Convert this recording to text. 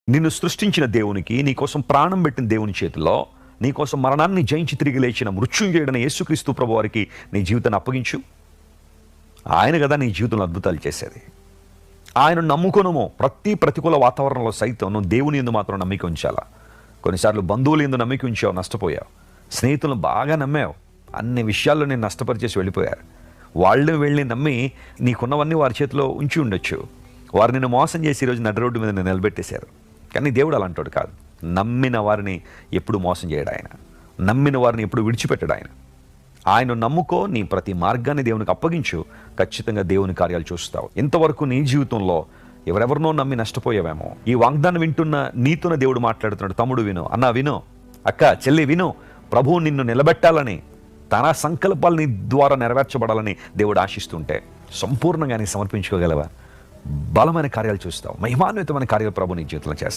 నిన్ను సృష్టించిన దేవునికి, నీకోసం ప్రాణం పెట్టిన దేవుని చేతిలో, నీకోసం మరణాన్ని జయించి తిరిగి లేచిన మృత్యుంజయుడైన యేసుక్రీస్తు ప్రభువారికి నీ జీవితాన్ని అప్పగించు. ఆయన కదా నీ జీవితంలో అద్భుతాలు చేసేది. ఆయన నమ్ముకొనుము. ప్రతి ప్రతికూల వాతావరణంలో సైతం నువ్వు దేవుని యందు మాత్రం నమ్మిక ఉంచాలా. కొన్నిసార్లు బంధువుల యందు నమ్మిక ఉంచావు, నష్టపోయావు. స్నేహితులను బాగా నమ్మావు, అన్ని విషయాల్లో నేను నష్టపరిచేసి వెళ్ళిపోయారు. వాళ్ళు వెళ్ళి నమ్మి నీకున్నవన్నీ వారి చేతిలో ఉంచి ఉండొచ్చు. వారు నిన్ను మోసం చేసి ఈరోజు నడి రోడ్డు మీద నిన్ను నిలబెట్టేశారు. కానీ దేవుడు అలాంటోడు కాదు. నమ్మిన వారిని ఎప్పుడు మోసం చేయడు ఆయన. నమ్మిన వారిని ఎప్పుడు విడిచిపెట్టడు ఆయన. ఆయన నమ్ముకో, నీ ప్రతి మార్గాన్ని దేవునికి అప్పగించు. ఖచ్చితంగా దేవుని కార్యాలు చూస్తావు. ఇంతవరకు నీ జీవితంలో ఎవరెవరినో నమ్మి నష్టపోయావేమో, ఈ వాగ్దానం వింటున్న నీతోనే దేవుడు మాట్లాడుతున్నాడు. తమ్ముడు విను, అన్న విను, అక్క చెల్లి విను. ప్రభువు నిన్ను నిలబెట్టాలని, తన సంకల్పాలు నీ ద్వారా నెరవేర్చబడాలని దేవుడు ఆశిస్తుంటే సంపూర్ణంగా నీ సమర్పించుకోగలవా? బలమైన కార్యాలు చూస్తావు. మహిమాన్వితమైన కార్యాలు ప్రభు నీ జీవితంలో చేస్తావు.